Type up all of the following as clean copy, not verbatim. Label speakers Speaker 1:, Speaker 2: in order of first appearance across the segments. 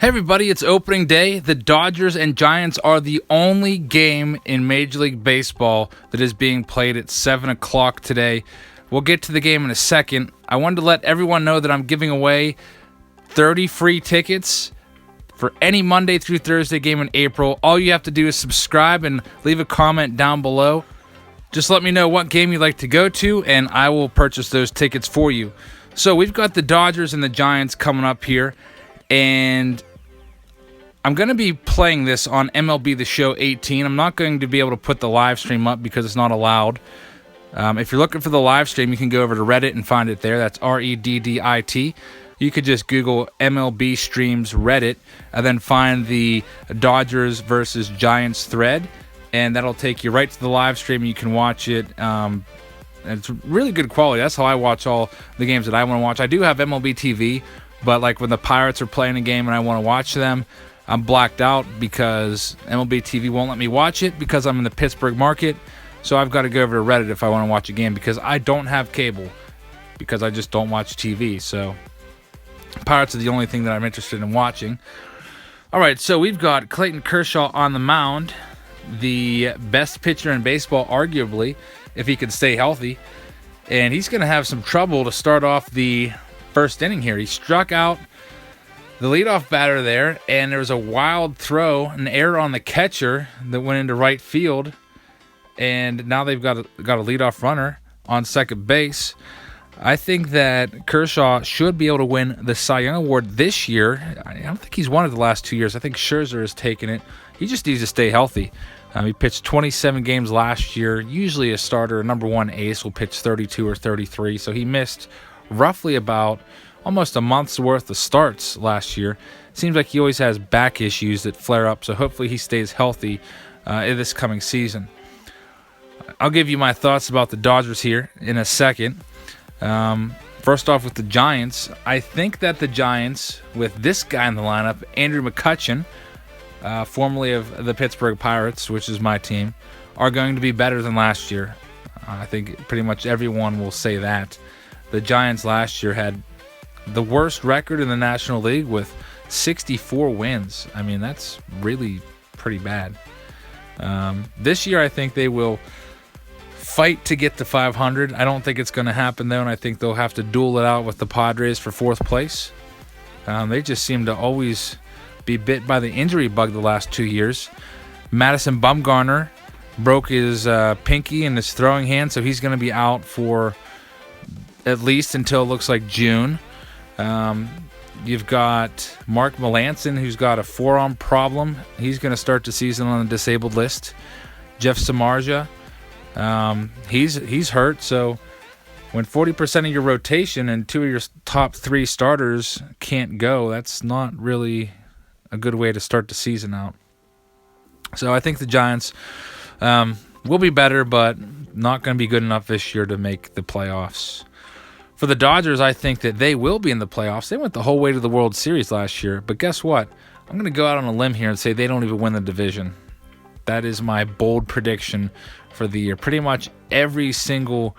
Speaker 1: Hey everybody, it's opening day. The Dodgers and Giants are the only game in Major League Baseball that is being played at 7 o'clock today. We'll get to the game in a second. I wanted to let everyone know that I'm giving away 30 free tickets for any Monday through Thursday game in April. All you have to do is subscribe and leave a comment down below. Just let me know what game you'd like to go to, and I will purchase those tickets for you. So we've got the Dodgers and the Giants coming up here, and I'm going to be playing this on MLB The Show 18. I'm not going to be able to put the live stream up because it's not allowed. If you're looking for the live stream, you can go over to Reddit and find it there. That's Reddit. You could just Google MLB Streams Reddit and then find the Dodgers versus Giants thread, and that'll take you right to the live stream. You can watch it. And it's really good quality. That's how I watch all the games that I want to watch. I do have MLB TV, but like when the Pirates are playing a game and I want to watch them, I'm blacked out because MLB TV won't let me watch it because I'm in the Pittsburgh market. So I've got to go over to Reddit if I want to watch a game because I don't have cable because I just don't watch TV. So Pirates are the only thing that I'm interested in watching. All right, so we've got Clayton Kershaw on the mound, the best pitcher in baseball, arguably, if he can stay healthy. And he's going to have some trouble to start off the first inning here. He struck out the leadoff batter there, and there was a wild throw, an error on the catcher that went into right field, and now they've got a leadoff runner on second base. I think that Kershaw should be able to win the Cy Young Award this year. I don't think he's won it the last 2 years. I think Scherzer has taken it. He just needs to stay healthy. He pitched 27 games last year. Usually a starter, a number one ace, will pitch 32 or 33, so he missed roughly about almost a month's worth of starts last year. Seems like he always has back issues that flare up, so hopefully he stays healthy in this coming season. I'll give you my thoughts about the Dodgers here in a second. First off with the Giants, I think that the Giants, with this guy in the lineup, Andrew McCutchen, formerly of the Pittsburgh Pirates, which is my team, are going to be better than last year. I think pretty much everyone will say that. The Giants last year had the worst record in the National League with 64 wins. I mean, that's really pretty bad. This year, I think they will fight to get to 500. I don't think it's going to happen, though, and I think they'll have to duel it out with the Padres for fourth place. They just seem to always be bit by the injury bug the last 2 years. Madison Bumgarner broke his pinky in his throwing hand, so he's going to be out for at least until it looks like June. You've got Mark Melancon, who's got a forearm problem. He's going to start the season on the disabled list. Jeff Samardzija, he's hurt. So when 40% of your rotation and two of your top three starters can't go, that's not really a good way to start the season out. So I think the Giants will be better, but not going to be good enough this year to make the playoffs. For the Dodgers, I think that they will be in the playoffs. They went the whole way to the World Series last year. But guess what? I'm going to go out on a limb here and say they don't even win the division. That is my bold prediction for the year. Pretty much every single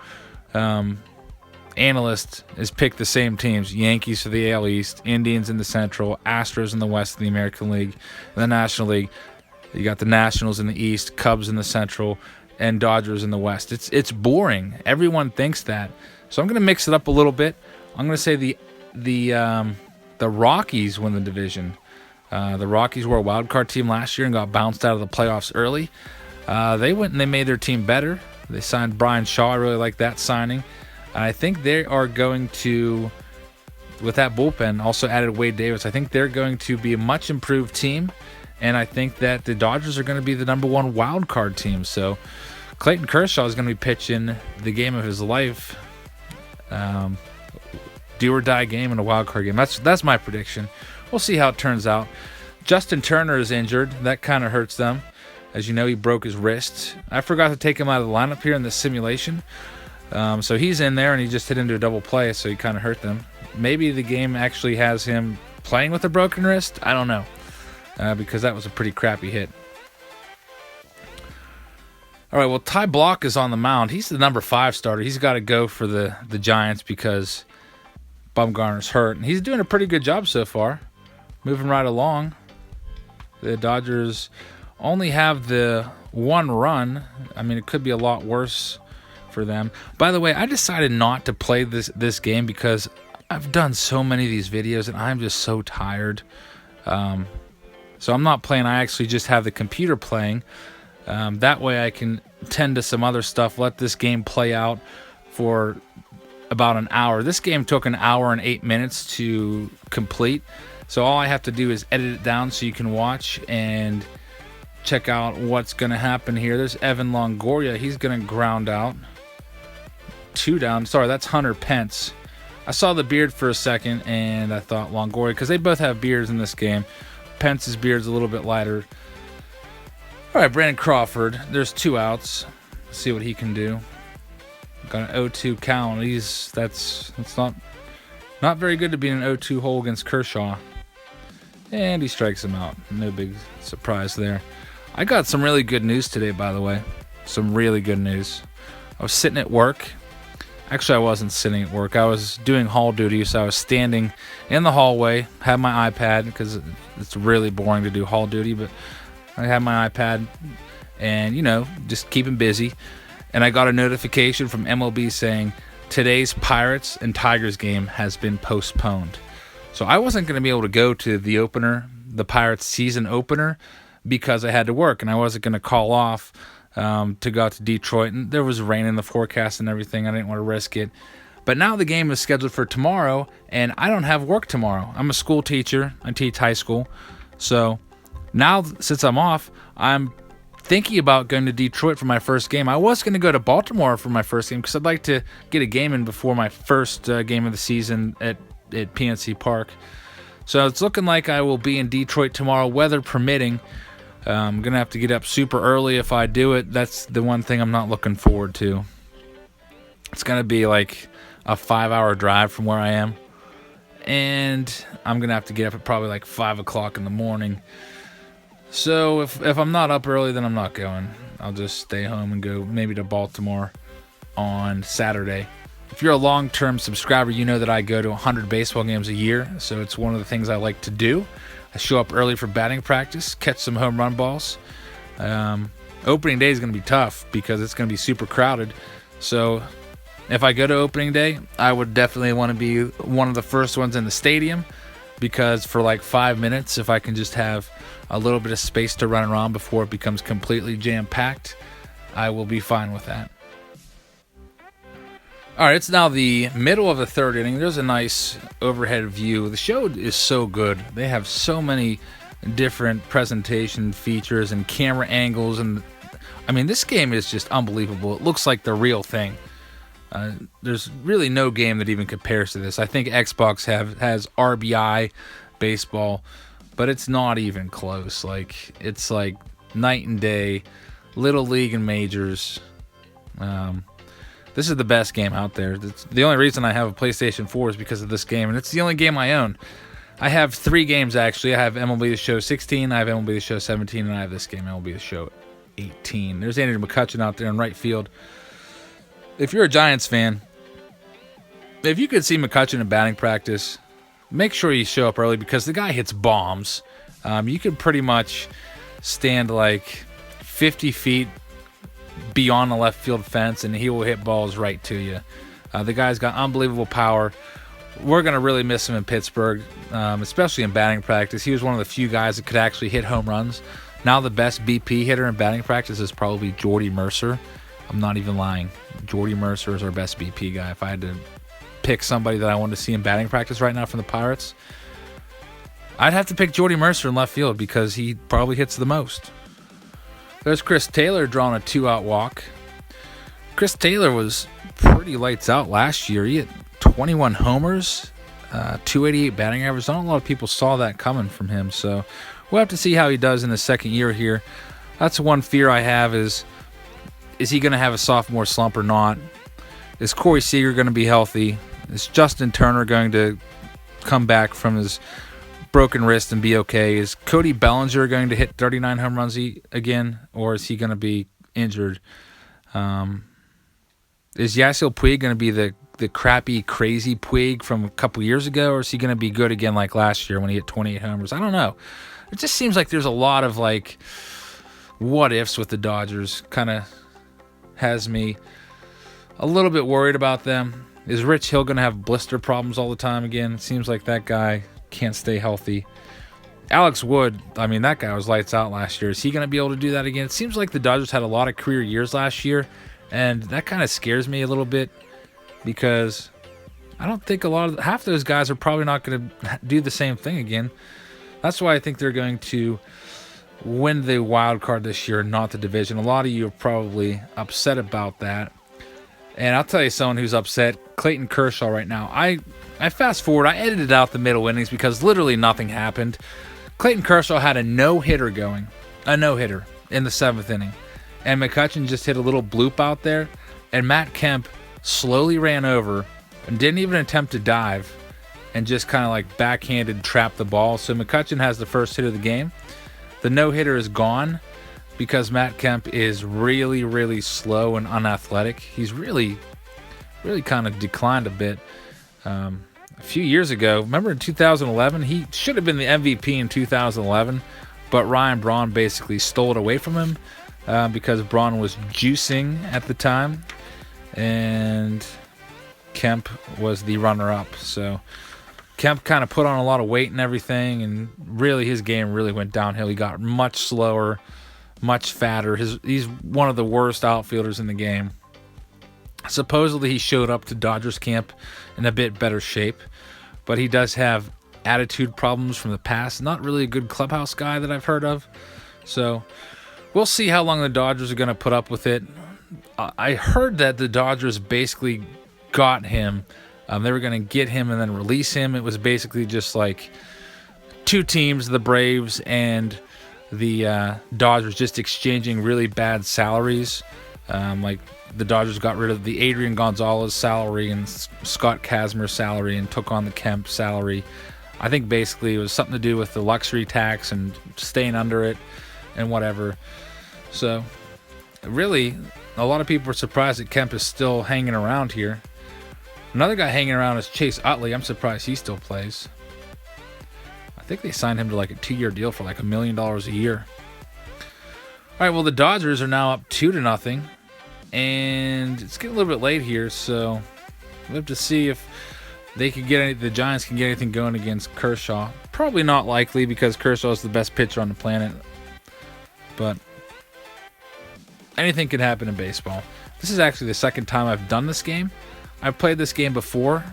Speaker 1: analyst has picked the same teams. Yankees for the AL East, Indians in the Central, Astros in the West of the American League, the National League. You got the Nationals in the East, Cubs in the Central, and Dodgers in the West. It's boring. Everyone thinks that. So I'm going to mix it up a little bit. I'm going to say the Rockies win the division. The Rockies were a wild card team last year and got bounced out of the playoffs early. They went and they made their team better. They signed Brian Shaw. I really like that signing. I think they are going to, with that bullpen, also added Wade Davis. I think they're going to be a much improved team, and I think that the Dodgers are going to be the number one wild card team. So Clayton Kershaw is going to be pitching the game of his life. Do or die game in a wild card game. That's my prediction. We'll see how it turns out. Justin Turner is injured. That kind of hurts them. As you know, he broke his wrist. I forgot to take him out of the lineup here in this simulation. So he's in there, and he just hit into a double play, so he kind of hurt them. Maybe the game actually has him playing with a broken wrist. I don't know, because that was a pretty crappy hit. All right, well, Ty Block is on the mound. He's the number 5 starter. He's got to go for the Giants because Bumgarner's hurt, and he's doing a pretty good job so far. moving right along. The Dodgers only have the one run. I mean, it could be a lot worse for them. By the way, I decided not to play this game because I've done so many of these videos and I'm just so tired. So I'm not playing. I actually just have the computer playing. That way I can tend to some other stuff, let this game play out for about an hour. This game took an hour and 8 minutes to complete. So all I have to do is edit it down so you can watch and check out what's going to happen here. There's Evan Longoria. He's going to ground out. 2 down. Sorry, that's Hunter Pence. I saw the beard for a second, and I thought Longoria, because they both have beards in this game. Pence's beard's a little bit lighter. All right, Brandon Crawford. There's 2 outs. Let's see what he can do. Got an 0-2 count. That's not very good to be in an 0-2 hole against Kershaw. And he strikes him out. No big surprise there. I got some really good news today, by the way. Some really good news. I was sitting at work. Actually, I wasn't sitting at work. I was doing hall duty, so I was standing in the hallway, had my iPad, because it's really boring to do hall duty, but I had my iPad and, just keeping busy. And I got a notification from MLB saying today's Pirates and Tigers game has been postponed. So I wasn't going to be able to go to the opener, the Pirates season opener, because I had to work, and I wasn't going to call off to go out to Detroit. And there was rain in the forecast and everything. I didn't want to risk it. But now the game is scheduled for tomorrow, and I don't have work tomorrow. I'm a school teacher. I teach high school. So now, since I'm off, I'm thinking about going to Detroit for my first game. I was going to go to Baltimore for my first game because I'd like to get a game in before my first game of the season at PNC Park. So it's looking like I will be in Detroit tomorrow, weather permitting. I'm going to have to get up super early if I do it. That's the one thing I'm not looking forward to. It's going to be like a 5-hour drive from where I am. And I'm going to have to get up at probably like 5 o'clock in the morning. So if I'm not up early, then I'm not going. I'll just stay home and go maybe to Baltimore on Saturday. If you're a long-term subscriber, you know that I go to 100 baseball games a year. So it's one of the things I like to do. I show up early for batting practice, catch some home run balls. Opening day is going to be tough because it's going to be super crowded. So if I go to opening day, I would definitely want to be one of the first ones in the stadium, because for like 5 minutes, if I can just have a little bit of space to run around before it becomes completely jam-packed, I will be fine with that. All right, it's now the middle of the third inning. There's a nice overhead view. The show is so good. They have so many different presentation features and camera angles. And I mean, this game is just unbelievable. It looks like the real thing. There's really no game that even compares to this. I think Xbox has RBI baseball, but it's not even close. It's like night and day, Little League and majors. This is the best game out there. The only reason I have a PlayStation 4 is because of this game, and it's the only game I own. I have 3 games, actually. I have MLB The Show 16, I have MLB The Show 17, and I have this game, MLB The Show 18. There's Andrew McCutchen out there in right field. If you're a Giants fan, if you could see McCutchen in batting practice, make sure you show up early because the guy hits bombs. You can pretty much stand like 50 feet beyond the left field fence, and he will hit balls right to you. The guy's got unbelievable power. We're going to really miss him in Pittsburgh, especially in batting practice. He was one of the few guys that could actually hit home runs. Now the best BP hitter in batting practice is probably Jordy Mercer. I'm not even lying. Jordy Mercer is our best BP guy. If I had to pick somebody that I wanted to see in batting practice right now from the Pirates, I'd have to pick Jordy Mercer in left field because he probably hits the most. There's Chris Taylor drawing a 2-out walk. Chris Taylor was pretty lights out last year. He hit 21 homers, 288 batting average. Not a lot of people saw that coming from him, so we'll have to see how he does in his second year here. That's one fear I have is he going to have a sophomore slump or not? Is Corey Seager going to be healthy? Is Justin Turner going to come back from his broken wrist and be okay? Is Cody Bellinger going to hit 39 home runs again, or is he going to be injured? Is Yasiel Puig going to be the the crappy, crazy Puig from a couple years ago, or is he going to be good again like last year when he hit 28 homers? I don't know. It just seems like there's a lot of like what ifs with the Dodgers. Kind of has me a little bit worried about them. Is Rich Hill going to have blister problems all the time again? It seems like that guy can't stay healthy. Alex Wood, I mean, that guy was lights out last year. Is he going to be able to do that again? It seems like the Dodgers had a lot of career years last year, and that kind of scares me a little bit because I don't think half those guys are probably not going to do the same thing again. That's why I think they're going to win the wild card this year, not the division. A lot of you are probably upset about that. And I'll tell you someone who's upset, Clayton Kershaw right now. I fast forward, I edited out the middle innings because literally nothing happened. Clayton Kershaw had a no-hitter going, a no-hitter in the 7th inning. And McCutchen just hit a little bloop out there, and Matt Kemp slowly ran over and didn't even attempt to dive and just kind of like backhanded trapped the ball. So McCutchen has the first hit of the game. The no-hitter is gone because Matt Kemp is really, really slow and unathletic. He's really kind of declined a bit. A few years ago, remember in 2011, he should have been the MVP in 2011, but Ryan Braun basically stole it away from him because Braun was juicing at the time, and Kemp was the runner-up. So Kemp kind of put on a lot of weight and everything, and really his game really went downhill. He got much slower, much fatter. He's one of the worst outfielders in the game. Supposedly he showed up to Dodgers camp in a bit better shape, but he does have attitude problems from the past. Not really a good clubhouse guy that I've heard of. So we'll see how long the Dodgers are going to put up with it. I heard that the Dodgers basically got him. They were going to get him and then release him. It was basically just like two teams, the Braves and the Dodgers, just exchanging really bad salaries. Like the Dodgers got rid of the Adrian Gonzalez salary and Scott Kazmir's salary and took on the Kemp salary. I think basically it was something to do with the luxury tax and staying under it and whatever. So really, a lot of people are surprised that Kemp is still hanging around here. Another guy hanging around is Chase Utley. I'm surprised he still plays. I think they signed him to like a 2-year deal for like $1 million a year. All right, well, the Dodgers are now up 2-0, and it's getting a little bit late here, so we'll have to see if they can get the Giants can get anything going against Kershaw. Probably not likely because Kershaw is the best pitcher on the planet, but anything can happen in baseball. This is actually the second time I've done this game. I've played this game before.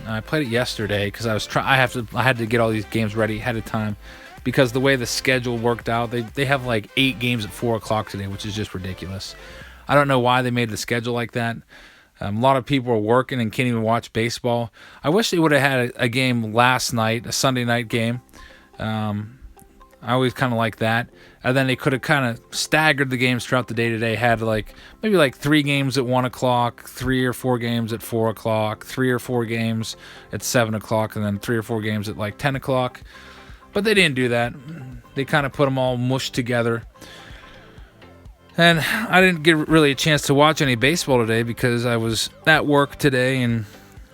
Speaker 1: I played it yesterday because I had to get all these games ready ahead of time because the way the schedule worked out, they have like 8 games at 4 o'clock today, which is just ridiculous. I don't know why they made the schedule like that. A lot of people are working and can't even watch baseball. I wish they would have had a game last night, a Sunday night game. I always kind of like that. And then they could have kind of staggered the games throughout the day today. Had maybe 3 games at 1 o'clock, 3 or 4 games at 4 o'clock, 3 or 4 games at 7 o'clock, and then 3 or 4 games at 10 o'clock. But they didn't do that. They kind of put them all mushed together. And I didn't get really a chance to watch any baseball today because I was at work today, and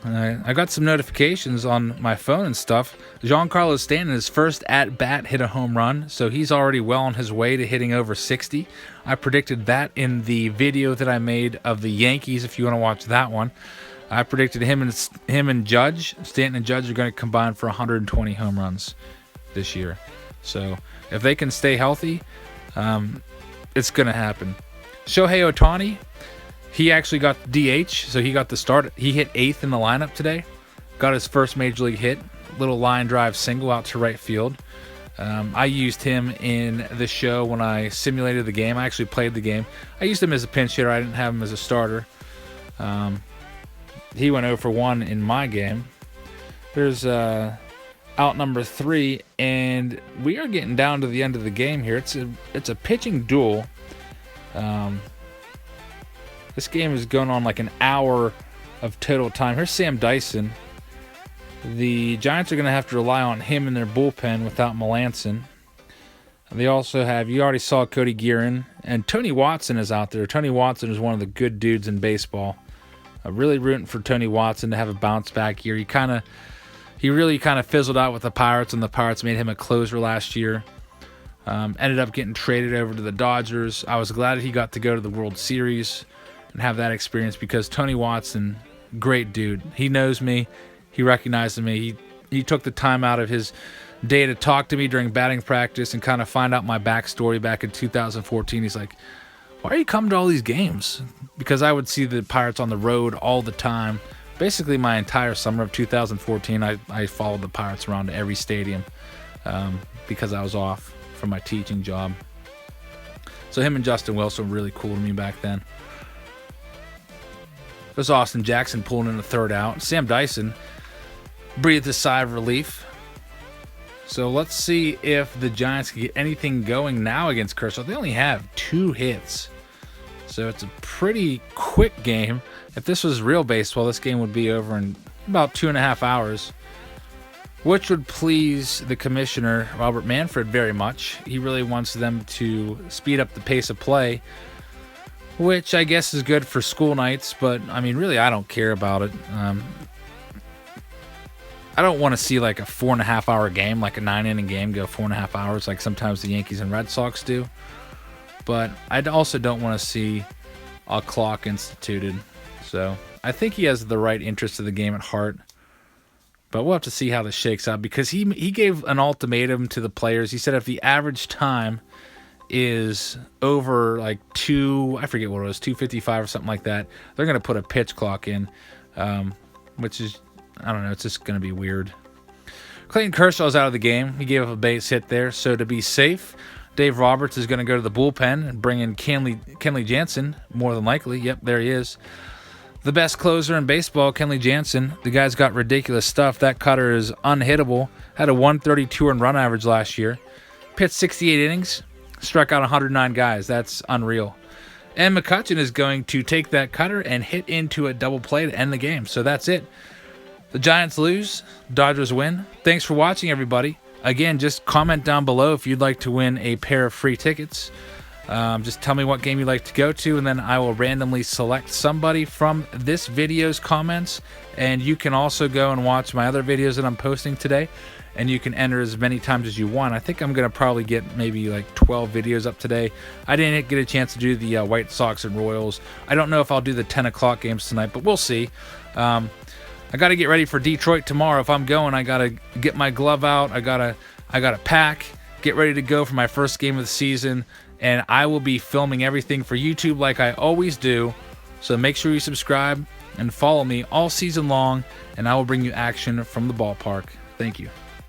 Speaker 1: I got some notifications on my phone and stuff. Giancarlo Stanton, his first at-bat, hit a home run, so he's already well on his way to hitting over 60. I predicted that in the video that I made of the Yankees, if you want to watch that one. I predicted him and Judge, Stanton and Judge, are going to combine for 120 home runs this year. So if they can stay healthy, it's going to happen. Shohei Ohtani, he actually got DH, so he got the start. He hit 8th in the lineup today. Got his first major league hit. Little line drive single out to right field. I used him in the show when I simulated the game. I actually played the game. I used him as a pinch hitter. I didn't have him as a starter. He went 0 for 1 in my game. There's out number 3, and we are getting down to the end of the game here. It's a pitching duel. This game is going on like an hour of total time. Here's Sam Dyson. The Giants are going to have to rely on him in their bullpen without Melanson. They also have, you already saw Cody Gearin, and Tony Watson is out there. Tony Watson is one of the good dudes in baseball. Really rooting for Tony Watson to have a bounce back year. He really kind of fizzled out with the Pirates, and the Pirates made him a closer last year. Ended up getting traded over to the Dodgers. I was glad he got to go to the World Series and have that experience because Tony Watson, great dude. He knows me. He recognizes me. He took the time out of his day to talk to me during batting practice and kind of find out my backstory back in 2014. He's like, why are you coming to all these games? Because I would see the Pirates on the road all the time. Basically, my entire summer of 2014, I followed the Pirates around to every stadium because I was off from my teaching job. So him and Justin Wilson were really cool to me back then. There's Austin Jackson pulling in the third out. Sam Dyson breathed a sigh of relief. So let's see if the Giants can get anything going now against Kershaw. They only have 2 hits. So it's a pretty quick game. If this was real baseball, this game would be over in about 2.5 hours, which would please the commissioner, Robert Manfred, very much. He really wants them to speed up the pace of play, which I guess is good for school nights, but, I mean, really, I don't care about it. I don't want to see like a 4.5 hour game, like a 9-inning game, go 4.5 hours like sometimes the Yankees and Red Sox do. But I also don't want to see a clock instituted. So I think he has the right interest of the game at heart. But we'll have to see how this shakes out because he gave an ultimatum to the players. He said if the average time is over like I forget what it was, 2:55 or something like that, they're going to put a pitch clock in, which is, I don't know, it's just going to be weird. Clayton Kershaw's out of the game. He gave up a base hit there. So to be safe, Dave Roberts is going to go to the bullpen and bring in Kenley Jansen, more than likely. Yep, there he is. The best closer in baseball, Kenley Jansen. The guy's got ridiculous stuff. That cutter is unhittable. Had a 132 earned run average last year. Pitched 68 innings. Struck out 109 guys. That's unreal. And McCutchen is going to take that cutter and hit into a double play to end the game. So that's it. The Giants lose. Dodgers win. Thanks for watching, everybody. Again, just comment down below if you'd like to win a pair of free tickets. Just tell me what game you'd like to go to, and then I will randomly select somebody from this video's comments. And you can also go and watch my other videos that I'm posting today, and you can enter as many times as you want. I think I'm going to probably get maybe like 12 videos up today. I didn't get a chance to do the White Sox and Royals. I don't know if I'll do the 10 o'clock games tonight, but we'll see. I got to get ready for Detroit tomorrow. If I'm going, I got to get my glove out. I got to pack, get ready to go for my first game of the season, and I will be filming everything for YouTube like I always do. So make sure you subscribe and follow me all season long, and I will bring you action from the ballpark. Thank you.